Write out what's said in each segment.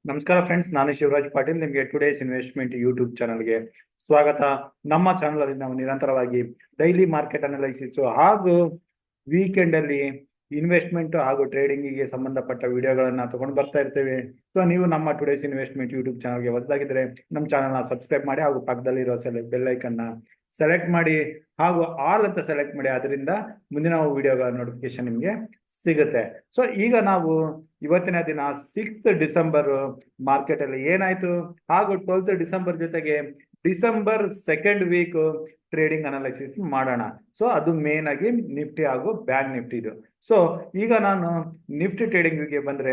ನಮಸ್ಕಾರ ಫ್ರೆಂಡ್ಸ್, ನಾನು ಶಿವರಾಜ್ ಪಾಟೀಲ್. ನಿಮಗೆ ಟುಡೇಸ್ ಇನ್ವೆಸ್ಟ್ಮೆಂಟ್ ಯೂಟ್ಯೂಬ್ ಚಾನಲ್ಗೆ ಸ್ವಾಗತ. ನಮ್ಮ ಚಾನಲ್ ಅಲ್ಲಿ ನಾವು ನಿರಂತರವಾಗಿ ಡೈಲಿ ಮಾರ್ಕೆಟ್ ಅನಾಲಿಸಿಸ್ ಹಾಗೂ ವೀಕೆಂಡ್ ಅಲ್ಲಿ ಇನ್ವೆಸ್ಟ್ಮೆಂಟ್ ಹಾಗೂ ಟ್ರೇಡಿಂಗಿಗೆ ಸಂಬಂಧಪಟ್ಟ ವಿಡಿಯೋಗಳನ್ನ ತಗೊಂಡು ಬರ್ತಾ ಇರ್ತೇವೆ. ಸೊ ನೀವು ನಮ್ಮ ಟುಡೇಸ್ ಇನ್ವೆಸ್ಟ್ಮೆಂಟ್ ಯೂಟ್ಯೂಬ್ ಚಾನಲ್ಗೆ ಹೊಸದಾಗಿದ್ರೆ ನಮ್ಮ ಚಾನಲ್ನ ಸಬ್ಸ್ಕ್ರೈಬ್ ಮಾಡಿ ಹಾಗೂ ಪಕ್ಕದಲ್ಲಿರೋ ಬೆಲ್ ಐಕನ್ನ ಸೆಲೆಕ್ಟ್ ಮಾಡಿ ಹಾಗೂ ಆಲ್ ಅಂತ ಸೆಲೆಕ್ಟ್ ಮಾಡಿ. ಅದರಿಂದ ಮುಂದಿನ ವಿಡಿಯೋಗಳ ನೋಟಿಫಿಕೇಶನ್ ನಿಮಗೆ ಸಿಗುತ್ತೆ. ಸೊ ಈಗ ನಾವು ಇವತ್ತಿನ ದಿನ 6th ಡಿಸೆಂಬರ್ ಮಾರ್ಕೆಟ್ ಅಲ್ಲಿ ಏನಾಯ್ತು ಹಾಗೂ 12th ಡಿಸೆಂಬರ್ ಜೊತೆಗೆ December 2nd week trading analysis ಮಾಡೋಣ. ಸೊ ಅದು ಮೇನ್ ಆಗಿ ನಿಫ್ಟಿ ಹಾಗೂ ಬ್ಯಾಂಕ್ ನಿಫ್ಟಿ ಇದು. ಸೊ ಈಗ ನಾನು ನಿಫ್ಟಿ ಟ್ರೇಡಿಂಗ್ಗೆ ಬಂದ್ರೆ,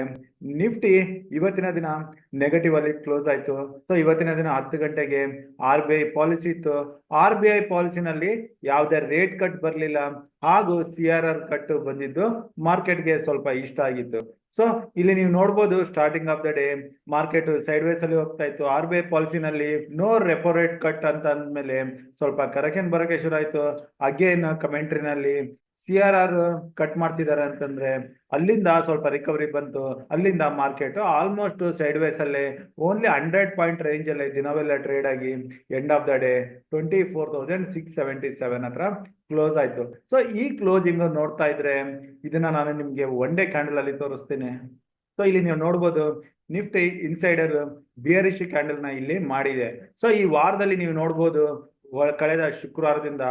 ನಿಫ್ಟಿ ಇವತ್ತಿನ ದಿನ ನೆಗೆಟಿವ್ ಅಲ್ಲಿ ಕ್ಲೋಸ್ ಆಯ್ತು. ಸೊ ಇವತ್ತಿನ ದಿನ 10 ಗಂಟೆಗೆ RBI ಪಾಲಿಸಿ ಇತ್ತು. RBI ಪಾಲಿಸಿನಲ್ಲಿ ಯಾವುದೇ ರೇಟ್ ಕಟ್ ಬರಲಿಲ್ಲ ಹಾಗೂ CRR ಕಟ್ ಬಂದಿದ್ದು ಮಾರ್ಕೆಟ್ಗೆ ಸ್ವಲ್ಪ ಇಷ್ಟ ಆಗಿತ್ತು. ಸೊ ಇಲ್ಲಿ ನೀವು ನೋಡ್ಬೋದು, starting of the day market sideways ಅಲ್ಲಿ ಹೋಗ್ತಾ ಇತ್ತು. RBI ಪಾಲಿಸಿನಲ್ಲಿ ನೋ ರೆಪೋ ರೇಟ್ ಕಟ್ ಅಂತ ಅಂದ್ಮೇಲೆ ಸ್ವಲ್ಪ ಕರೆಕ್ಷನ್ ಬರೋಕೆ ಶುರು ಆಯ್ತು. ಅಗೇನ್ ಕಮೆಂಟ್ರಿನಲ್ಲಿ CRR ಕಟ್ ಮಾಡ್ತಿದ್ದಾರೆ ಅಂತಂದ್ರೆ ಅಲ್ಲಿಂದ ಸ್ವಲ್ಪ ರಿಕವರಿ ಬಂತು. ಅಲ್ಲಿಂದ ಮಾರ್ಕೆಟ್ ಆಲ್ಮೋಸ್ಟ್ ಸೈಡ್ ವೇಸ್ ಅಲ್ಲೇ ಓನ್ಲಿ 100 ಪಾಯಿಂಟ್ ರೇಂಜ್ ಅಲ್ಲಿ ದಿನವೆಲ್ಲ ಟ್ರೇಡ್ ಆಗಿ ಎಂಡ್ ಆಫ್ ದ ಡೇ 24,677 ಹತ್ರ ಕ್ಲೋಸ್ ಆಯ್ತು. ಸೊ ಈ ಕ್ಲೋಸಿಂಗ್ ನೋಡ್ತಾ ಇದ್ರೆ ಇದನ್ನ ನಾನು ನಿಮ್ಗೆ ಒನ್ ಡೇ ಕ್ಯಾಂಡಲ್ ಅಲ್ಲಿ ತೋರಿಸ್ತೀನಿ. ಸೊ ಇಲ್ಲಿ ನೀವು ನೋಡ್ಬೋದು, ನಿಫ್ಟಿ ಇನ್ಸೈಡರ್ ಬಿಯರಿಶ್ ಕ್ಯಾಂಡಲ್ ನ ಇಲ್ಲಿ ಮಾಡಿದೆ. ಸೊ ಈ ವಾರದಲ್ಲಿ ನೀವು ನೋಡ್ಬೋದು, ಕಳೆದ ಶುಕ್ರವಾರದಿಂದ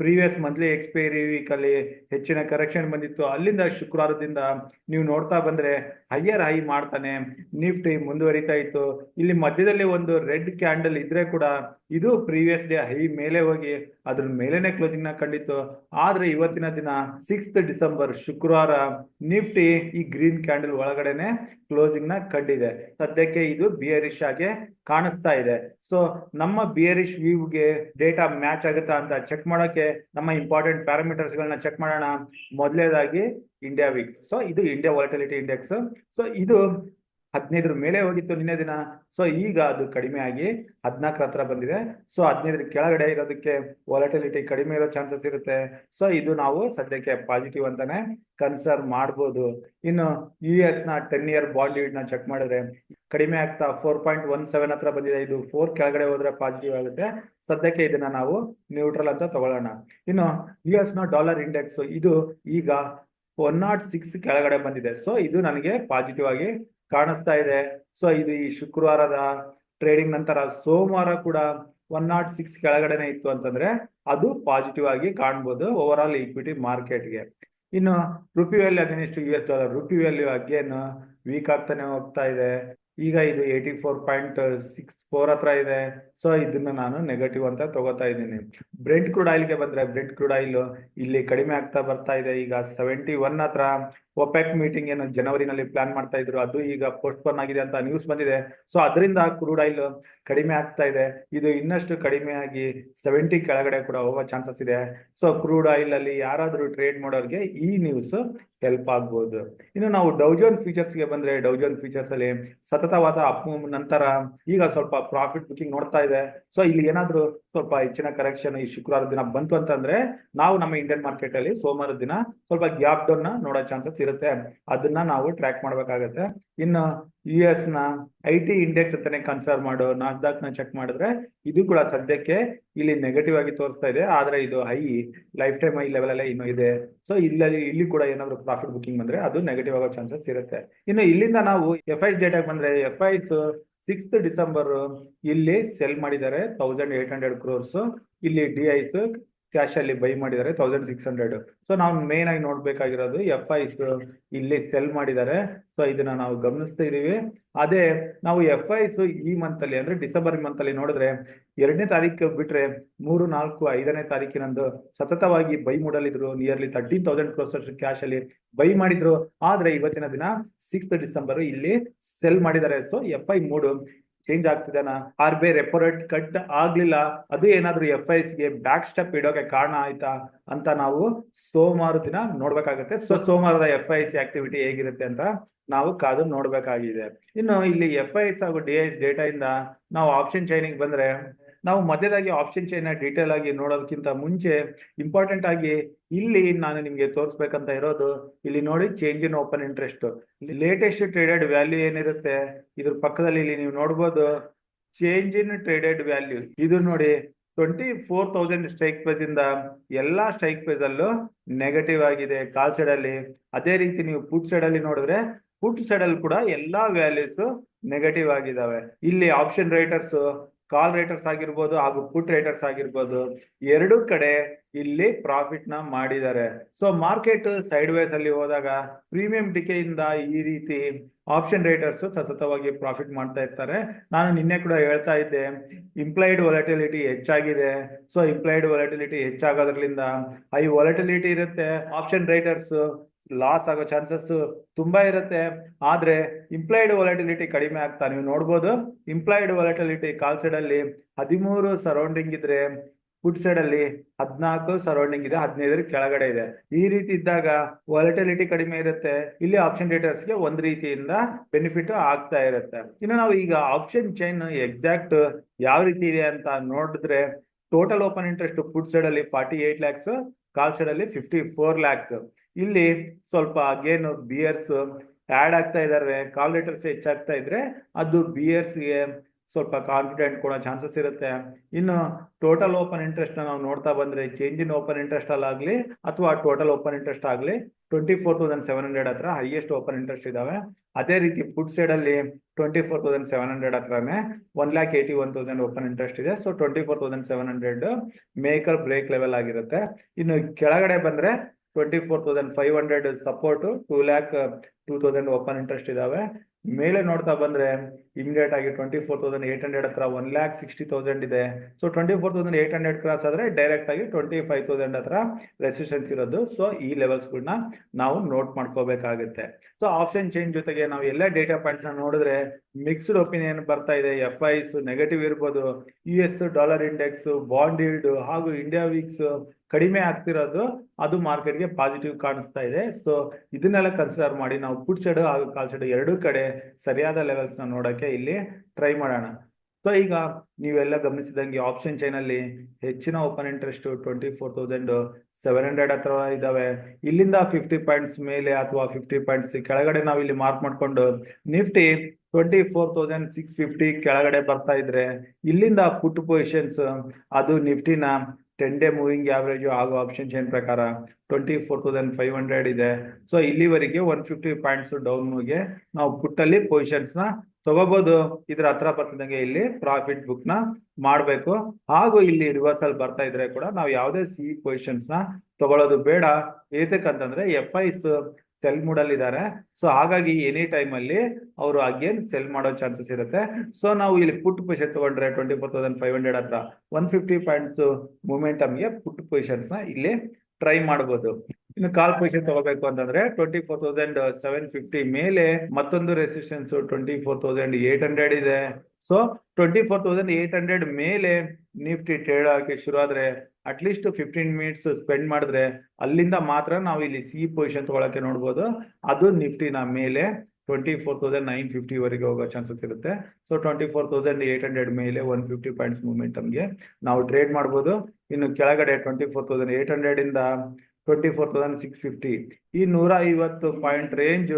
ಪ್ರೀವಿಯಸ್ ಮಂತ್ಲಿ ಎಕ್ಸ್ಪೈರಿ ವೀಕ್ ಅಲ್ಲಿ ಹೆಚ್ಚಿನ ಕರೆಕ್ಷನ್ ಬಂದಿತ್ತು. ಅಲ್ಲಿಂದ ಶುಕ್ರವಾರದಿಂದ ನೀವು ನೋಡ್ತಾ ಬಂದ್ರೆ ಹೈಯರ್ ಹೈ ಮಾಡ್ತಾನೆ ನಿಫ್ಟಿ ಮುಂದುವರಿತಾ ಇತ್ತು. ಇಲ್ಲಿ ಮಧ್ಯದಲ್ಲಿ ಒಂದು ರೆಡ್ ಕ್ಯಾಂಡಲ್ ಇದ್ರೆ ಕೂಡ ಇದು ಪ್ರೀವಿಯಸ್ ಡೇ ಹೈ ಮೇಲೆ ಹೋಗಿ ಅದ್ರ ಮೇಲೆನೆ ಕ್ಲೋಸಿಂಗ್ ನ ಕಂಡಿತ್ತು. ಆದ್ರೆ ಇವತ್ತಿನ ದಿನ 6th ಡಿಸೆಂಬರ್ ಶುಕ್ರವಾರ ನಿಫ್ಟಿ ಈ ಗ್ರೀನ್ ಕ್ಯಾಂಡಲ್ ಒಳಗಡೆನೆ ಕ್ಲೋಸಿಂಗ್ ನ ಕಂಡಿದೆ. ಸದ್ಯಕ್ಕೆ ಇದು ಬಿಯರಿಶ್ ಆಗಿ ಕಾಣಿಸ್ತಾ ಇದೆ. ಸೊ ನಮ್ಮ ಬಿಯರಿಶ್ ವ್ಯೂಗೆ ಡೇಟಾ ಮ್ಯಾಚ್ ಆಗುತ್ತಾ ಅಂತ ಚೆಕ್ ಮಾಡೋಕೆ ನಮ್ಮ ಇಂಪಾರ್ಟೆಂಟ್ ಪ್ಯಾರಾಮೀಟರ್ಸ್ ಗಳನ್ನ ಚೆಕ್ ಮಾಡೋಣ. ಮೊದಲನೇದಾಗಿ ಇಂಡಿಯಾ ವಿಕ್ಸ್. ಸೊ ಇದು ಇಂಡಿಯಾ ವಾಲಟಿಲಿಟಿ ಇಂಡೆಕ್ಸ್. ಸೊ ಇದು 15 ಮೇಲೆ ಹೋಗಿತ್ತು ನಿನ್ನೆ ದಿನ. ಸೊ ಈಗ ಅದು ಕಡಿಮೆ ಆಗಿ 14 ಹತ್ರ ಬಂದಿದೆ. ಸೊ 15 ಕೆಳಗಡೆ ಇರೋದಕ್ಕೆ ವಾಲಟಿಲಿಟಿ ಕಡಿಮೆ ಇರೋ ಚಾನ್ಸಸ್ ಇರುತ್ತೆ. ಸೊ ಇದು ನಾವು ಸದ್ಯಕ್ಕೆ ಪಾಸಿಟಿವ್ ಅಂತಾನೆ ಕನ್ಸಿಡರ್ ಮಾಡ್ಬೋದು. ಇನ್ನು US ನ 10 ಇಯರ್ ಬಾಂಡ್ ಯೀಲ್ಡ್ ನ ಚೆಕ್ ಮಾಡಿದ್ರೆ ಕಡಿಮೆ ಆಗ್ತಾ 4.17 ಹತ್ರ ಬಂದಿದೆ. ಇದು 4 ಕೆಳಗಡೆ ಹೋದ್ರೆ ಪಾಸಿಟಿವ್ ಆಗುತ್ತೆ. ಸದ್ಯಕ್ಕೆ ಇದನ್ನ ನಾವು ನ್ಯೂಟ್ರಲ್ ಅಂತ ತಗೊಳ್ಳೋಣ. ಇನ್ನು US ನ ಡಾಲರ್ ಇಂಡೆಕ್ಸ್ ಇದು ಈಗ 106 ಕೆಳಗಡೆ ಬಂದಿದೆ. ಸೊ ಇದು ನನಗೆ ಪಾಸಿಟಿವ್ ಆಗಿ ಕಾಣಿಸ್ತಾ ಇದೆ. ಸೊ ಇದು ಈ ಶುಕ್ರವಾರದ ಟ್ರೇಡಿಂಗ್ ನಂತರ ಸೋಮವಾರ ಕೂಡ 106 ಕೆಳಗಡೆನೆ ಇತ್ತು ಅಂತಂದ್ರೆ ಅದು ಪಾಸಿಟಿವ್ ಆಗಿ ಕಾಣ್ಬೋದು ಓವರ್ ಆಲ್ ಈಕ್ವಿಟಿ ಮಾರ್ಕೆಟ್ಗೆ. ಇನ್ನು rupee value against US dollar, rupee value again weak ಆಗ್ತಾನೆ ಹೋಗ್ತಾ ಇದೆ. ಈಗ ಇದು 84.64 ಹತ್ರ ಇದೆ. ಸೊ ಇದನ್ನ ನಾನು ನೆಗೆಟಿವ್ ಅಂತ ತಗೋತಾ ಇದ್ದೀನಿ. ಬ್ರೆಂಟ್ ಕ್ರೂಡ್ ಆಯಿಲ್ಗೆ ಬಂದ್ರೆ, ಬ್ರೆಂಟ್ ಕ್ರೂಡ್ ಆಯಿಲ್ ಇಲ್ಲಿ ಕಡಿಮೆ ಆಗ್ತಾ ಬರ್ತಾ ಇದೆ. ಈಗ 71 ಹತ್ರ ಒಪೆಕ್ ಮೀಟಿಂಗ್ ಏನು ಜನವರಿನಲ್ಲಿ ಪ್ಲಾನ್ ಮಾಡ್ತಾ ಇದ್ರು, ಅದು ಈಗ ಪೋಸ್ಟ್ಪೋನ್ ಆಗಿದೆ ಅಂತ ನ್ಯೂಸ್ ಬಂದಿದೆ. ಸೊ ಅದರಿಂದ ಕ್ರೂಡ್ ಆಯಿಲ್ ಕಡಿಮೆ ಆಗ್ತಾ ಇದೆ. ಇದು ಇನ್ನಷ್ಟು ಕಡಿಮೆ ಆಗಿ 70 ಕೆಳಗಡೆ ಕೂಡ ಹೋಗೋ ಚಾನ್ಸಸ್ ಇದೆ. ಸೊ ಕ್ರೂಡ್ ಆಯಿಲ್ ಅಲ್ಲಿ ಯಾರಾದ್ರೂ ಟ್ರೇಡ್ ಮಾಡೋರಿಗೆ ಈ ನ್ಯೂಸ್ ಹೆಲ್ಪ್ ಆಗ್ಬೋದು. ಇನ್ನು ನಾವು ಡೌಜೋನ್ ಫ್ಯೂಚರ್ಸ್ ಗೆ ಬಂದ್ರೆ, ಡೌಜೋನ್ ಫ್ಯೂಚರ್ಸ್ ಅಲ್ಲಿ ಸತತವಾದ ಅಪ್ ನಂತರ ಈಗ ಸ್ವಲ್ಪ ಪ್ರಾಫಿಟ್ ಬುಕಿಂಗ್ ನೋಡ್ತಾ ಇದೆ. ಸೊ ಇಲ್ಲಿ ಏನಾದ್ರೂ ಸ್ವಲ್ಪ ಹೆಚ್ಚಿನ ಕರೆಕ್ಷನ್ ಈ ಶುಕ್ರವಾರ ದಿನ ಬಂತು ಅಂತಂದ್ರೆ ನಾವು ನಮ್ಮ ಇಂಡಿಯನ್ ಮಾರ್ಕೆಟ್ ಅಲ್ಲಿ ಸೋಮವಾರ ದಿನ ಸ್ವಲ್ಪ ಗ್ಯಾಪ್ ಡೌನ್ ನ ನೋಡೋ ಚಾನ್ಸಸ್ ಇರುತ್ತೆ. ಅದನ್ನ ನಾವು ಟ್ರ್ಯಾಕ್ ಮಾಡ್ಬೇಕಾಗತ್ತೆ. ಇನ್ನು US ನ IT ಇಂಡೆಕ್ಸ್ ಅಂತಾನೆ ಕನ್ಸಿಡರ್ ಮಾಡೋ ನಾಸ್ಡಾಕ್ ನ ಚೆಕ್ ಮಾಡಿದ್ರೆ ಇದು ಕೂಡ ಸದ್ಯಕ್ಕೆ ಇಲ್ಲಿ ನೆಗೆಟಿವ್ ಆಗಿ ತೋರಿಸ್ತಾ ಇದೆ. ಆದ್ರೆ ಇದು high life time high level ಅಲ್ಲೇ ಇನ್ನೂ ಇದೆ. ಸೊ ಇಲ್ಲಿ ಕೂಡ ಏನಾದ್ರು ಪ್ರಾಫಿಟ್ ಬುಕಿಂಗ್ ಬಂದ್ರೆ ಅದು ನೆಗೆಟಿವ್ ಆಗೋ ಚಾನ್ಸಸ್ ಇರುತ್ತೆ. ಇನ್ನು ಇಲ್ಲಿಂದ ನಾವು FIs ಡೇಟಾಗೆ ಬಂದ್ರೆ, FIs 6th ಡಿಸೆಂಬರ್ ಇಲ್ಲಿ ಸೆಲ್ ಮಾಡಿದ್ದಾರೆ 1800 crores. ಇಲ್ಲಿ DIs ಕ್ಯಾಶ್ ಅಲ್ಲಿ ಬೈ ಮಾಡಿದ್ದಾರೆ 1600. ಸೊ ನಾವು ಮೇನ್ ಆಗಿ ನೋಡ್ಬೇಕಾಗಿರೋದು FIs ಇಲ್ಲಿ ಸೆಲ್ ಮಾಡಿದ್ದಾರೆ. ಸೊ ಇದನ್ನ ನಾವು ಗಮನಿಸ್ತಾ ಇದೀವಿ. ಅದೇ ನಾವು FIs ಈ ಮಂತ್ ಅಲ್ಲಿ ಅಂದ್ರೆ ಡಿಸೆಂಬರ್ ಮಂತ್ ಅಲ್ಲಿ ನೋಡಿದ್ರೆ 2ನೇ ತಾರೀಕು ಬಿಟ್ರೆ 3, 4, 5ನೇ ತಾರೀಕಿನಂದು ಸತತವಾಗಿ ಬೈ ಮೂಡಲಿದ್ರು. ನಿಯರ್ಲಿ 13,000 crores ಕ್ಯಾಶ್ ಅಲ್ಲಿ ಬೈ ಮಾಡಿದ್ರು. ಆದ್ರೆ ಇವತ್ತಿನ ದಿನ 6th ಡಿಸೆಂಬರ್ ಇಲ್ಲಿ ಸೆಲ್ ಮಾಡಿದ್ದಾರೆ. ಸೊ FI ಮೂಡ್ ಚೇಂಜ್ ಆಗ್ತಿದ್ದಾನ. RBI ರೆಪೋ ರೇಟ್ ಕಟ್ ಆಗ್ಲಿಲ್ಲ, ಅದು ಏನಾದ್ರೂ FIs ಗೆ ಬ್ಯಾಕ್ ಸ್ಟೆಪ್ ಇಡೋಕೆ ಕಾರಣ ಆಯ್ತಾ ಅಂತ ನಾವು ಸೋಮವಾರ ದಿನ ನೋಡ್ಬೇಕಾಗತ್ತೆ. ಸೊ ಸೋಮವಾರದ FIs ಆಕ್ಟಿವಿಟಿ ಹೇಗಿರುತ್ತೆ ಅಂತ ನಾವು ಕಾದು ನೋಡ್ಬೇಕಾಗಿದೆ. ಇನ್ನು ಇಲ್ಲಿ FIs ಹಾಗೂ DIs ಡೇಟಾ ಇಂದ ನಾವು ಆಪ್ಷನ್ ಚೈನಿಗೆ ಬಂದ್ರೆ ನಾವು ಮಧ್ಯದಾಗಿ ಆಪ್ಷನ್ ಚೈನ್ ಡೀಟೇಲ್ ಆಗಿ ನೋಡೋದಕ್ಕಿಂತ ಮುಂಚೆ ಇಂಪಾರ್ಟೆಂಟ್ ಆಗಿ ಇಲ್ಲಿ ನಾನು ನಿಮ್ಗೆ ತೋರಿಸ್ಬೇಕಂತ ಇರೋದು, ಇಲ್ಲಿ ನೋಡಿ change in open interest latest traded value ಏನಿರುತ್ತೆ ಇದ್ರ ಪಕ್ಕದಲ್ಲಿ ಇಲ್ಲಿ ನೀವು ನೋಡ್ಬೋದು ಚೇಂಜ್ ಇನ್ ಟ್ರೇಡೆಡ್ ವ್ಯಾಲ್ಯೂ. ಇದು ನೋಡಿ 24,000 ಸ್ಟ್ರೈಕ್ ಪ್ರೈಸ್ ಇಂದ ಎಲ್ಲಾ ಸ್ಟ್ರೈಕ್ ಪ್ರೈಸ್ ಅಲ್ಲೂ ನೆಗೆಟಿವ್ ಆಗಿದೆ ಕಾಲ್ ಸೈಡ್ ಅಲ್ಲಿ. ಅದೇ ರೀತಿ ನೀವು ಪುಟ್ ಸೈಡ್ ಅಲ್ಲಿ ನೋಡಿದ್ರೆ ಪುಟ್ ಸೈಡ್ ಅಲ್ಲಿ ಕೂಡ ಎಲ್ಲಾ ವ್ಯಾಲ್ಯೂಸ್ ನೆಗೆಟಿವ್ ಆಗಿದಾವೆ. ಇಲ್ಲಿ ಆಪ್ಷನ್ ರೈಟರ್ಸ್, ಕಾಲ್ ರೈಟರ್ಸ್ ಆಗಿರ್ಬೋದು ಹಾಗೂ ಪುಟ್ ರೈಟರ್ಸ್ ಆಗಿರ್ಬೋದು, ಎರಡೂ ಕಡೆ ಇಲ್ಲಿ ಪ್ರಾಫಿಟ್ ನ ಮಾಡಿದ್ದಾರೆ. ಸೊ ಮಾರ್ಕೆಟ್ ಸೈಡ್ ವೇಸ್ ಅಲ್ಲಿ ಹೋದಾಗ ಪ್ರೀಮಿಯಂ ಡಿಕೆ ಇಂದ ಈ ರೀತಿ ಆಪ್ಷನ್ ರೈಟರ್ಸ್ ಸತತವಾಗಿ ಪ್ರಾಫಿಟ್ ಮಾಡ್ತಾ ಇರ್ತಾರೆ. ನಾನು ನಿನ್ನೆ ಕೂಡ ಹೇಳ್ತಾ ಇದ್ದೆ, ಇಂಪ್ಲೈಡ್ ವಾಲಟಿಲಿಟಿ ಹೆಚ್ಚಾಗಿದೆ. ಸೊ ಇಂಪ್ಲೈಡ್ ವಾಲಟಿಲಿಟಿ ಹೆಚ್ಚಾಗೋದ್ರಿಂದ ಹೈ ವಾಲಟಿಲಿಟಿ ಇರುತ್ತೆ, ಆಪ್ಷನ್ ರೈಟರ್ಸ್ ಲಾಸ್ ಆಗೋ ಚಾನ್ಸಸ್ ತುಂಬಾ ಇರುತ್ತೆ. ಆದ್ರೆ ಇಂಪ್ಲೈಡ್ ವಾಲಟಿಲಿಟಿ ಕಡಿಮೆ ಆಗ್ತಾ ನೀವು ನೋಡ್ಬೋದು. ಇಂಪ್ಲೈಡ್ ವಾಲಟಿಲಿಟಿ ಕಾಲ್ ಸೈಡ್ ಅಲ್ಲಿ 13 ಸರೌಂಡಿಂಗ್ ಇದ್ರೆ ಪುಟ್ ಸೈಡ್ ಅಲ್ಲಿ 14 ಸರೌಂಡಿಂಗ್ ಇದೆ, 15 ಕೆಳಗಡೆ ಇದೆ. ಈ ರೀತಿ ಇದ್ದಾಗ ವಾಲಟಿಲಿಟಿ ಕಡಿಮೆ ಇರುತ್ತೆ. ಇಲ್ಲಿ ಆಪ್ಷನ್ ಗೆ ಒಂದ್ ರೀತಿಯಿಂದ ಬೆನಿಫಿಟ್ ಆಗ್ತಾ ಇರುತ್ತೆ. ಇನ್ನು ನಾವು ಈಗ ಆಪ್ಷನ್ ಚೈನ್ ಎಕ್ಸಾಕ್ಟ್ ಯಾವ ರೀತಿ ಇದೆ ಅಂತ ನೋಡಿದ್ರೆ, total open interest put side ಅಲ್ಲಿ 48 lakhs, ಕಾಲ್ ಸೈಡ್ ಅಲ್ಲಿ 54 lakhs. ಇಲ್ಲಿ ಸ್ವಲ್ಪ ಅಗೇನ್ ಬಿಯರ್ಸ್ ಆಡ್ ಆಗ್ತಾ ಇದಾರೆ, ಕಾಲ್ ರೇಟರ್ಸ್ ಹೆಚ್ಚಾಗ್ತಾ ಇದ್ರೆ ಅದು ಬಿಯರ್ಸ್ಗೆ ಸ್ವಲ್ಪ ಕಾನ್ಫಿಡೆಂಟ್ ಕೊಡೋ ಚಾನ್ಸಸ್ ಇರುತ್ತೆ. ಇನ್ನು ಟೋಟಲ್ ಓಪನ್ ಇಂಟ್ರೆಸ್ಟ್ ನಾವು ನೋಡ್ತಾ ಬಂದ್ರೆ ಚೇಂಜ್ ಇನ್ ಓಪನ್ ಇಂಟ್ರೆಸ್ಟ್ ಅಲ್ಲಾಗ್ಲಿ ಅಥವಾ ಟೋಟಲ್ ಓಪನ್ ಇಂಟ್ರೆಸ್ಟ್ ಆಗ್ಲಿ 24,700 ಹತ್ರ ಹೈಯೆಸ್ಟ್ ಓಪನ್ ಇಂಟ್ರೆಸ್ಟ್ ಇದಾವೆ. ಅದೇ ರೀತಿ ಪುಟ್ ಸೈಡ್ ಅಲ್ಲಿ 24,700 ಹತ್ರನೇ 1,81,000 ಓಪನ್ ಇಂಟ್ರೆಸ್ಟ್ ಇದೆ. ಸೊ 24,700 ಮೇಕರ್ ಬ್ರೇಕ್ ಲೆವೆಲ್ ಆಗಿರುತ್ತೆ. ಇನ್ನು ಕೆಳಗಡೆ ಬಂದ್ರೆ 24,500 ಸಪೋರ್ಟ್, 2,02,000 ಓಪನ್ ಇಂಟ್ರೆಸ್ಟ್ ಇದಾವೆ. ಮೇಲೆ ನೋಡ್ತಾ ಬಂದ್ರೆ ಇಮಿಡಿಯೇಟ್ ಆಗಿ 24,800 ಹತ್ರ 1,60,000 ಇದೆ. ಸೊ 24,800 ಕ್ರಾಸ್ ಆದ್ರೆ ಡೈರೆಕ್ಟ್ ಆಗಿ 25,000 ಹತ್ರ ರೆಸಿಸ್ಟೆನ್ಸ್ ಇರೋದು. ಸೊ ಈ ಲೆವೆಲ್ಸ್ ಗಳನ್ನ ನಾವು ನೋಟ್ ಮಾಡ್ಕೋಬೇಕಾಗುತ್ತೆ. ಸೊ ಆಪ್ಷನ್ ಚೇಂಜ್ ಜೊತೆಗೆ ನಾವು ಎಲ್ಲ ಡೇಟಾ ಪಾಯಿಂಟ್ಸ್ ನ ನೋಡಿದ್ರೆ ಮಿಕ್ಸ್ಡ್ ಒಪಿನಿಯನ್ ಬರ್ತಾ ಇದೆ. FIs ನೆಗೆಟಿವ್ ಇರ್ಬೋದು, US dollar index, bond yield ಹಾಗೂ ಇಂಡಿಯಾ ವೀಕ್ಸ್ ಕಡಿಮೆ ಆಗ್ತಿರೋದು ಅದು ಮಾರ್ಕೆಟ್ಗೆ ಪಾಸಿಟಿವ್ ಕಾಣಿಸ್ತಾ ಇದೆ. ಸೊ ಇದನ್ನೆಲ್ಲ ಕನ್ಸಿಡರ್ ಮಾಡಿ ನಾವು ಪುಟ್ ಸೈಡ್ ಹಾಗೂ ಕಾಲ್ ಸೈಡ್ ಎರಡೂ ಕಡೆ ಸರಿಯಾದ ಲೆವೆಲ್ಸ್ ನ ನೋಡಕ್ಕೆ ಇಲ್ಲಿ ಟ್ರೈ ಮಾಡೋಣ. ಸೊ ಈಗ ನೀವೆಲ್ಲ ಗಮನಿಸಿದಂಗೆ ಆಪ್ಷನ್ ಚೈನ್ ಅಲ್ಲಿ ಹೆಚ್ಚಿನ ಓಪನ್ ಇಂಟ್ರೆಸ್ಟ್ 24,700 ಹತ್ರ ಇದಾವೆ. ಇಲ್ಲಿಂದ 50 ಪಾಯಿಂಟ್ಸ್ ಮೇಲೆ ಅಥವಾ 50 ಪಾಯಿಂಟ್ಸ್ ಕೆಳಗಡೆ ನಾವು ಇಲ್ಲಿ ಮಾರ್ಕ್ ಮಾಡ್ಕೊಂಡು ನಿಫ್ಟಿ 24,650 ಕೆಳಗಡೆ ಬರ್ತಾ ಇದ್ರೆ ಇಲ್ಲಿಂದ ಪುಟ್ ಪೊಸಿಷನ್ಸ್ ಅದು ನಿಫ್ಟಿನ 10-day ಮೂವಿಂಗ್ ಆವರೇಜ್ ಹಾಗೂ ಆಪ್ಷನ್ ಚೈನ್ ಪ್ರಕಾರ 24,500 ಇದೆ. ಸೊ ಇಲ್ಲಿವರೆಗೆ 150 ಪಾಯಿಂಟ್ಸ್ ಡೌನ್ಗೆ ನಾವು ಪುಟ್ ಅಲ್ಲಿ ಪೊಸಿಷನ್ಸ್ ನ ತಗೋಬಹುದು. ಇದ್ರ ಹತ್ರ ಬರ್ತಿದ್ದಂಗೆ ಇಲ್ಲಿ ಪ್ರಾಫಿಟ್ ಬುಕ್ ನ ಮಾಡ್ಬೇಕು. ಹಾಗೂ ಇಲ್ಲಿ ರಿವರ್ಸಲ್ ಬರ್ತಾ ಇದ್ರೆ ಕೂಡ ನಾವು ಯಾವುದೇ ಸಿ ಪೊಸಿಷನ್ಸ್ ನ ತಗೊಳ್ಳೋದು ಬೇಡ. ಏತಕ್ಕಂತಂದ್ರೆ FIs ಸೆಲ್ ಮೂಡ್ ಅಲ್ಲಿ ಇದ್ದಾರೆ. ಸೊ ಹಾಗಾಗಿ ಎನಿ ಟೈಮ್ ಅಲ್ಲಿ ಅವರು ಅಗೇನ್ ಸೆಲ್ ಮಾಡೋ ಚಾನ್ಸಸ್ ಇರುತ್ತೆ. ಸೊ ನಾವು ಇಲ್ಲಿ ಪುಟ್ ಪೊಸಿಷನ್ ತಗೊಂಡ್ರೆ 24,500 ಹತ್ರ 150 ಪಾಯಿಂಟ್ಸ್ ಮೂಮೆಂಟಮ್ಗೆ ಪುಟ್ ಪೊಸಿಷನ್ಸ್ ನ ಇಲ್ಲಿ ಟ್ರೈ ಮಾಡಬಹುದು. ಇನ್ನು ಕಾಲ್ ಪೊಸಿಷನ್ ತಗೋಬೇಕು ಅಂತಂದ್ರೆ 24,750 ಮೇಲೆ ಮತ್ತೊಂದು ರೆಸಿಸ್ಟೆನ್ಸ್ 24,800 ಇದೆ. ಸೊ 24,800 ಮೇಲೆ ನಿಫ್ಟಿ ಟ್ರೇಡ್ ಆಗಕ್ಕೆ ಶುರು ಆದ್ರೆ ಅಟ್ಲೀಸ್ಟ್ 15 ಮಿನಿಟ್ಸ್ ಸ್ಪೆಂಡ್ ಮಾಡಿದ್ರೆ ಅಲ್ಲಿಂದ ಮಾತ್ರ ನಾವು ಇಲ್ಲಿ ಸಿ ಪೊಸಿಷನ್ ತಗೊಳಕ್ಕೆ ನೋಡ್ಬೋದು. ಅದು ನಿಫ್ಟಿನ ಮೇಲೆ 24,950 ವರೆಗೆ ಹೋಗೋ ಚಾನ್ಸಸ್ ಇರುತ್ತೆ. ಸೊ 24,800 ಮೇಲೆ 150 ಪಾಯಿಂಟ್ಸ್ ಮೂಮೆಂಟಮ್ಗೆ ನಾವು ಟ್ರೇಡ್ ಮಾಡ್ಬೋದು. ಇನ್ನು ಕೆಳಗಡೆ 24,800 ಇಂದ 24,650 ಈ 150 point range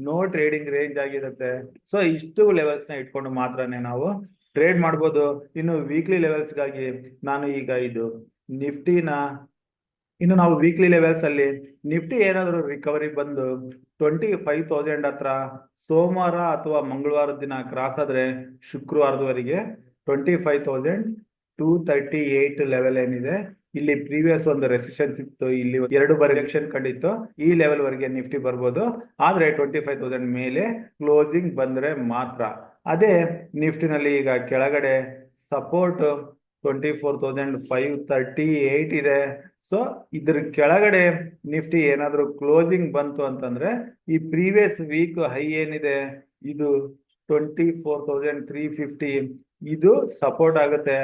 no trading range ಆಗಿರುತ್ತೆ. ಸೊ ಇಷ್ಟು ಲೆವೆಲ್ಸ್ ನ ಇಟ್ಕೊಂಡು ಮಾತ್ರನೇ ನಾವು ಟ್ರೇಡ್ ಮಾಡ್ಬೋದು. ಇನ್ನು ವೀಕ್ಲಿ ಲೆವೆಲ್ಸ್ ಗಾಗಿ ನಾನು ಈಗ ಇದು ನಿಫ್ಟಿನ ಇನ್ನು ನಾವು ವೀಕ್ಲಿ ಲೆವೆಲ್ಸ್ ಅಲ್ಲಿ ನಿಫ್ಟಿ ಏನಾದರೂ ರಿಕವರಿ ಬಂದು 25,000 ಹತ್ರ ಸೋಮವಾರ ಅಥವಾ ಮಂಗಳವಾರದ ದಿನ ಕ್ರಾಸ್ ಆದ್ರೆ ಶುಕ್ರವಾರದವರೆಗೆ 25,238 ಲೆವೆಲ್ ಏನಿದೆ ಇಲ್ಲಿ ಪ್ರೀವಿಯಸ್ ಒಂದು ರೆಸಿಸ್ಟೆನ್ಸ್ ಇತ್ತು, ಇಲ್ಲಿ 2 ಬಾರಿ ರಿಜೆಕ್ಷನ್ ಕಂಡಿತ್ತು. ಈ ಲೆವೆಲ್ ವರೆಗೆ ನಿಫ್ಟಿ ಬರ್ಬೋದು. ಆದ್ರೆ 25,000 ಮೇಲೆ ಕ್ಲೋಸಿಂಗ್ ಬಂದ್ರೆ ಮಾತ್ರ. ಅದೇ ನಿಫ್ಟಿನಲ್ಲಿ ಈಗ ಕೆಳಗಡೆ ಸಪೋರ್ಟ್ 24,538 ಇದೆ. ಸೊ ಇದ್ರ ಕೆಳಗಡೆ ನಿಫ್ಟಿ ಏನಾದ್ರೂ ಕ್ಲೋಸಿಂಗ್ ಬಂತು ಅಂತಂದ್ರೆ ಈ ಪ್ರೀವಿಯಸ್ ವೀಕ್ ಹೈ ಏನಿದೆ ಇದು 24,350 ಇದು ಸಪೋರ್ಟ್ ಆಗುತ್ತೆ.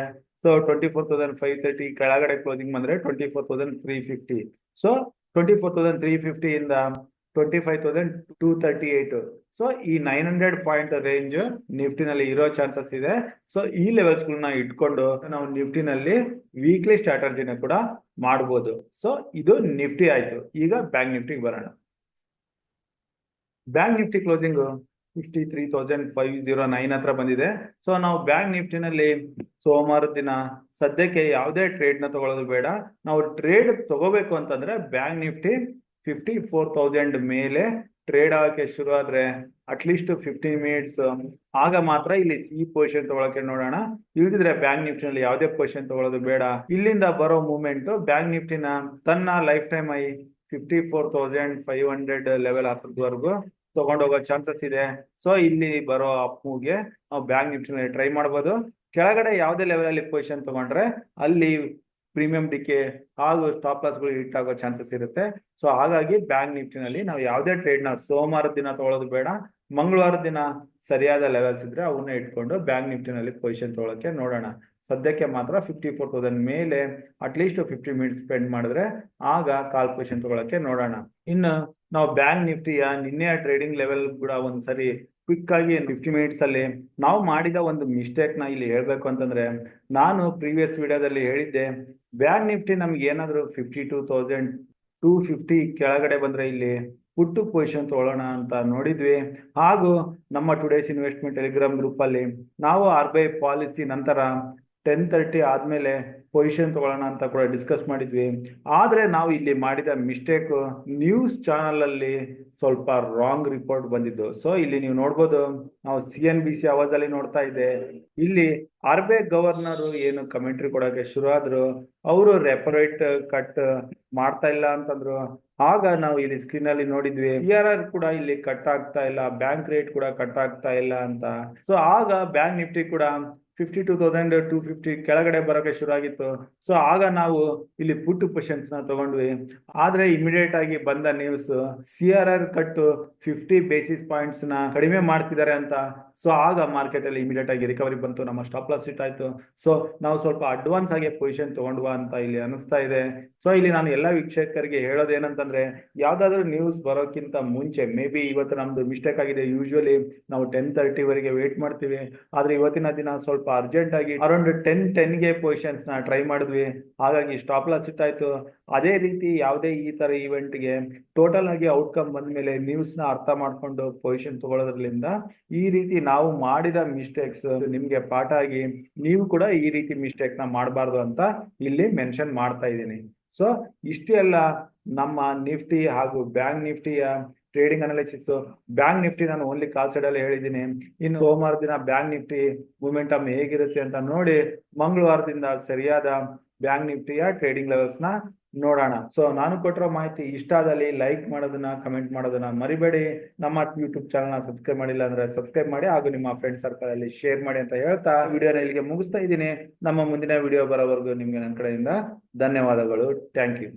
ಸೊ 24,530 ಕೆಳಗಡೆ ಕ್ಲೋಸಿಂಗ್ ಬಂದ್ರೆ 24,350. ಸೊ 24,350 ಇಂದ 25,238. ಸೊ ಈ 900 ಪಾಯಿಂಟ್ ರೇಂಜ್ ನಿಫ್ಟಿನಲ್ಲಿ ಇರೋ ಚಾನ್ಸಸ್ ಇದೆ. ಸೊ ಈ ಲೆವೆಲ್ಸ್ಗಳನ್ನ ಇಟ್ಕೊಂಡು ನಾವು ನಿಫ್ಟಿನಲ್ಲಿ ವೀಕ್ಲಿ ಸ್ಟ್ರಾಟಜಿನ ಕೂಡ ಮಾಡ್ಬೋದು. ಸೊ ಇದು ನಿಫ್ಟಿ ಆಯ್ತು. ಈಗ ಬ್ಯಾಂಕ್ ನಿಫ್ಟಿಗೆ ಬರೋಣ. ಬ್ಯಾಂಕ್ ನಿಫ್ಟಿ ಕ್ಲೋಸಿಂಗ್ 53,509 ಹತ್ರ ಬಂದಿದೆ. ಸೊ ನಾವು ಬ್ಯಾಂಕ್ ನಿಫ್ಟಿನಲ್ಲಿ ಸೋಮವಾರದ ದಿನ ಸದ್ಯಕ್ಕೆ ಯಾವುದೇ ಟ್ರೇಡ್ ನ ತಗೊಳ್ಳೋದು ಬೇಡ. ನಾವು ಟ್ರೇಡ್ ತಗೋಬೇಕು ಅಂತಂದ್ರೆ ಬ್ಯಾಂಕ್ ನಿಫ್ಟಿ 54,000 ಮೇಲೆ ಟ್ರೇಡ್ ಆಗಕ್ಕೆ ಶುರು ಆದ್ರೆ ಅಟ್ಲೀಸ್ಟ್ 15 ಮಿನಿಟ್ಸ್ ಆಗ ಮಾತ್ರ ಇಲ್ಲಿ ಸಿ ಪೊಸಿಷನ್ ತಗೊಳಕ್ಕೆ ನೋಡೋಣ. ಇಲ್ದಿದ್ರೆ ಬ್ಯಾಂಕ್ ನಿಫ್ಟಿನಲ್ಲಿ ಯಾವುದೇ ಪೊಸಿಷನ್ ತಗೊಳ್ಳೋದು ಬೇಡ. ಇಲ್ಲಿಂದ ಬರೋ ಮೂವ್ಮೆಂಟ್ ಬ್ಯಾಂಕ್ ನಿಫ್ಟಿನ ತನ್ನ ಲೈಫ್ ಟೈಮ್ ಐ 54,500 ಲೆವೆಲ್ ಹತ್ರದವರೆಗೂ ತಗೊಂಡೋಗೋ ಚಾನ್ಸಸ್ ಇದೆ. ಸೊ ಇಲ್ಲಿ ಬರೋ ಅಪ್ ಮೂವ್ಗೆ ನಾವು ಬ್ಯಾಂಕ್ ನಿಫ್ಟಿನಲ್ಲಿ ಟ್ರೈ ಮಾಡ್ಬೋದು. ಕೆಳಗಡೆ ಯಾವುದೇ ಲೆವೆಲ್ ಅಲ್ಲಿ ಪೊಸಿಷನ್ ತಗೊಂಡ್ರೆ ಅಲ್ಲಿ ಪ್ರೀಮಿಯಂ ಡಿಕೆ ಹಾಗೂ ಸ್ಟಾಪ್ ಲಾಸ್ಗಳು ಹಿಟ್ ಆಗೋ ಚಾನ್ಸಸ್ ಇರುತ್ತೆ. ಸೊ ಹಾಗಾಗಿ ಬ್ಯಾಂಕ್ ನಿಫ್ಟಿನಲ್ಲಿ ನಾವು ಯಾವುದೇ ಟ್ರೇಡ್ ನ ಸೋಮವಾರದ ದಿನ ತಗೊಳ್ಳೋದು ಬೇಡ. ಮಂಗಳವಾರದ ದಿನ ಸರಿಯಾದ ಲೆವೆಲ್ಸ್ ಇದ್ರೆ ಅವನ್ನ ಇಟ್ಕೊಂಡು ಬ್ಯಾಂಕ್ ನಿಫ್ಟಿನಲ್ಲಿ ಪೊಸಿಷನ್ ತಗೊಳಕ್ಕೆ ನೋಡೋಣ. ಸದ್ಯಕ್ಕೆ ಮಾತ್ರ 54,000 ಮೇಲೆ ಅಟ್ಲೀಸ್ಟ್ 50 ಮಿನಿಟ್ಸ್ ಸ್ಪೆಂಡ್ ಮಾಡಿದ್ರೆ ಆಗ ಕಾಲ್ ಪೊಸಿಷನ್ ತಗೊಳಕ್ಕೆ ನೋಡೋಣ. ಇನ್ನು ನಾವು ಬ್ಯಾಂಕ್ ನಿಫ್ಟಿಯ ನಿನ್ನೆಯ ಟ್ರೇಡಿಂಗ್ ಲೆವೆಲ್ ಕೂಡ ಒಂದ್ಸರಿ ಕ್ವಿಕ್ ಆಗಿ 50 ಮಿನಿಟ್ಸ್ ಅಲ್ಲಿ ನಾವು ಮಾಡಿದ ಒಂದು ಮಿಸ್ಟೇಕ್ ನ ಇಲ್ಲಿ ಹೇಳ್ಬೇಕು ಅಂತಂದ್ರೆ, ನಾನು ಪ್ರೀವಿಯಸ್ ವಿಡಿಯೋದಲ್ಲಿ ಹೇಳಿದ್ದೆ ಬ್ಯಾಂಕ್ ನಿಫ್ಟಿ ನಮ್ಗೆ ಏನಾದ್ರು 52,250 ಕೆಳಗಡೆ ಬಂದ್ರೆ ಇಲ್ಲಿ ಪುಟ್ಟು ಪೊಸಿಷನ್ ತಗೊಳ್ಳೋಣ ಅಂತ ನೋಡಿದ್ವಿ. ಹಾಗೂ ನಮ್ಮ ಟುಡೇಸ್ ಇನ್ವೆಸ್ಟ್ಮೆಂಟ್ ಟೆಲಿಗ್ರಾಮ್ ಗ್ರೂಪ್ ಅಲ್ಲಿ ನಾವು RBI ಪಾಲಿಸಿ ನಂತರ 10:30 ಆದ್ಮೇಲೆ ಪೊಸಿಷನ್ ತಗೊಳ್ಳೋಣ ಅಂತ ಕೂಡ ಡಿಸ್ಕಸ್ ಮಾಡಿದ್ವಿ. ಆದ್ರೆ ನಾವು ಇಲ್ಲಿ ಮಾಡಿದ ಮಿಸ್ಟೇಕ್ ನ್ಯೂಸ್ ಚಾನಲ್ ಅಲ್ಲಿ ಸ್ವಲ್ಪ ರಾಂಗ್ ರಿಪೋರ್ಟ್ ಬಂದಿದ್ದು. ಸೊ ಇಲ್ಲಿ ನೀವು ನೋಡ್ಬೋದು, ನಾವು CNBC ಆವಾಜ್ ಅಲ್ಲಿ ನೋಡ್ತಾ ಇದ್ದೆ, ಇಲ್ಲಿ RBI ಗವರ್ನರ್ ಏನು ಕಮೆಂಟ್ರಿ ಕೊಡೋಕೆ ಶುರು ಆದ್ರು, ಅವರು ರೆಪೋ ರೇಟ್ ಕಟ್ ಮಾಡ್ತಾ ಇಲ್ಲ ಅಂತಂದ್ರು. ಆಗ ನಾವು ಇಲ್ಲಿ ಸ್ಕ್ರೀನ್ ಅಲ್ಲಿ ನೋಡಿದ್ವಿ CRR ಕೂಡ ಇಲ್ಲಿ ಕಟ್ ಆಗ್ತಾ ಇಲ್ಲ, ಬ್ಯಾಂಕ್ ರೇಟ್ ಕೂಡ ಕಟ್ ಆಗ್ತಾ ಇಲ್ಲ ಅಂತ. ಸೊ ಆಗ ಬ್ಯಾಂಕ್ ನಿಫ್ಟಿ ಕೂಡ 52,250 ಕೆಳಗಡೆ ಬರೋಕೆ ಶುರು ಆಗಿತ್ತು. ಸೊ ಆಗ ನಾವು ಇಲ್ಲಿ ಪುಟ್ ಪೊಸಿಷನ್ಸ್ ನ ತಗೊಂಡ್ವಿ. ಆದ್ರೆ ಇಮಿಡಿಯೇಟ್ ಆಗಿ ಬಂದ news CRR cut 50 basis points ನ ಕಡಿಮೆ ಮಾಡ್ತಿದ್ದಾರೆ ಅಂತ. ಸೊ ಆಗ ಮಾರ್ಕೆಟ್ ಅಲ್ಲಿ ಇಮಿಡಿಯೇಟ್ ಆಗಿ ರಿಕವರಿ ಬಂತು, ನಮ್ಮ ಸ್ಟಾಪ್ ಲಾಸ್ ಹಿಟ್ ಆಯ್ತು. ಸೊ ನಾವು ಸ್ವಲ್ಪ ಅಡ್ವಾನ್ಸ್ ಆಗಿ ಪೊಸಿಷನ್ ತಗೊಂಡ್ವಾ ಅಂತ ಇಲ್ಲಿ ಅನಿಸ್ತಾ ಇದೆ. ಸೊ ಇಲ್ಲಿ ನಾನು ಎಲ್ಲ ವೀಕ್ಷಕರಿಗೆ ಹೇಳೋದೇನಂತಂದ್ರೆ, ಯಾವ್ದಾದ್ರು ನ್ಯೂಸ್ ಬರೋಕ್ಕಿಂತ ಮುಂಚೆ ಮೇ ಬಿ ಇವತ್ತು ನಮ್ದು ಮಿಸ್ಟೇಕ್ ಆಗಿದೆ. ಯೂಶುವಲಿ ನಾವು 10:30 ವರೆಗೆ ವೇಟ್ ಮಾಡ್ತೀವಿ, ಆದ್ರೆ ಇವತ್ತಿನ ದಿನ ಸ್ವಲ್ಪ ಅರ್ಜೆಂಟ್ ಆಗಿ ಅರೌಂಡ್ 10:10ಗೆ ಪೊಸಿಷನ್ಸ್ ನ ಟ್ರೈ ಮಾಡಿದ್ವಿ. ಹಾಗಾಗಿ ಸ್ಟಾಪ್ ಲಾಸ್ ಹಿಟ್ ಆಯ್ತು. ಅದೇ ರೀತಿ ಯಾವುದೇ ಈ ತರ ಇವೆಂಟ್ ಗೆ ಟೋಟಲ್ ಆಗಿ ಔಟ್ಕಮ್ ಬಂದ್ಮೇಲೆ ನ್ಯೂಸ್ ನ ಅರ್ಥ ಮಾಡ್ಕೊಂಡು ಪೊಸಿಷನ್ ತಗೊಳ್ಳೋದ್ರಿಂದ ಈ ರೀತಿ ನಾವು ಮಾಡಿದ ಮಿಸ್ಟೇಕ್ಸ್ ನಿಮ್ಗೆ ಪಾಠ ಆಗಿ ನೀವು ಕೂಡ ಈ ರೀತಿ ಮಿಸ್ಟೇಕ್ ನ ಮಾಡಬಾರ್ದು ಅಂತ ಇಲ್ಲಿ ಮೆನ್ಷನ್ ಮಾಡ್ತಾ ಇದ್ದೀನಿ. ಸೊ ಇಷ್ಟೆಲ್ಲ ನಮ್ಮ ನಿಫ್ಟಿ ಹಾಗೂ ಬ್ಯಾಂಕ್ ನಿಫ್ಟಿಯ ಟ್ರೇಡಿಂಗ್ ಅನಾಲಿಸಿಸ್. ಬ್ಯಾಂಕ್ ನಿಫ್ಟಿ ನಾನು ಓನ್ಲಿ ಕಾಲ್ ಸೈಡ್ ಅಲ್ಲಿ ಹೇಳಿದ್ದೀನಿ. ಇನ್ನು ಸೋಮವಾರ ದಿನ ಬ್ಯಾಂಕ್ ನಿಫ್ಟಿ ಮೂಮೆಂಟಮ್ ಹೇಗಿರುತ್ತೆ ಅಂತ ನೋಡಿ ಮಂಗಳವಾರದಿಂದ ಸರಿಯಾದ ಬ್ಯಾಂಕ್ ನಿಫ್ಟಿಯ ಟ್ರೇಡಿಂಗ್ ಲೆವೆಲ್ಸ್ ನ ನೋಡೋಣ. ಸೊ ನಾನು ಕೊಟ್ಟಿರೋ ಮಾಹಿತಿ ಇಷ್ಟ ಆದಲ್ಲಿ ಲೈಕ್ ಮಾಡೋದನ್ನ, ಕಮೆಂಟ್ ಮಾಡೋದನ್ನ ಮರಿಬೇಡಿ. ನಮ್ಮ ಯೂಟ್ಯೂಬ್ ಚಾನಲ್ ನ ಸಬ್ಸ್ಕ್ರೈಬ್ ಮಾಡಿಲ್ಲ ಅಂದ್ರೆ ಸಬ್ಸ್ಕ್ರೈಬ್ ಮಾಡಿ, ಹಾಗೂ ನಿಮ್ಮ ಫ್ರೆಂಡ್ ಸರ್ಕಲ್ ಅಲ್ಲಿ ಶೇರ್ ಮಾಡಿ ಅಂತ ಹೇಳ್ತಾ ವಿಡಿಯೋನ ಇಲ್ಲಿಗೆ ಮುಗಿಸ್ತಾ ಇದ್ದೀನಿ. ನಮ್ಮ ಮುಂದಿನ ವಿಡಿಯೋ ಬರೋವರೆಗೂ ನಿಮ್ಗೆ ನನ್ನ ಕಡೆಯಿಂದ ಧನ್ಯವಾದಗಳು. Thank you.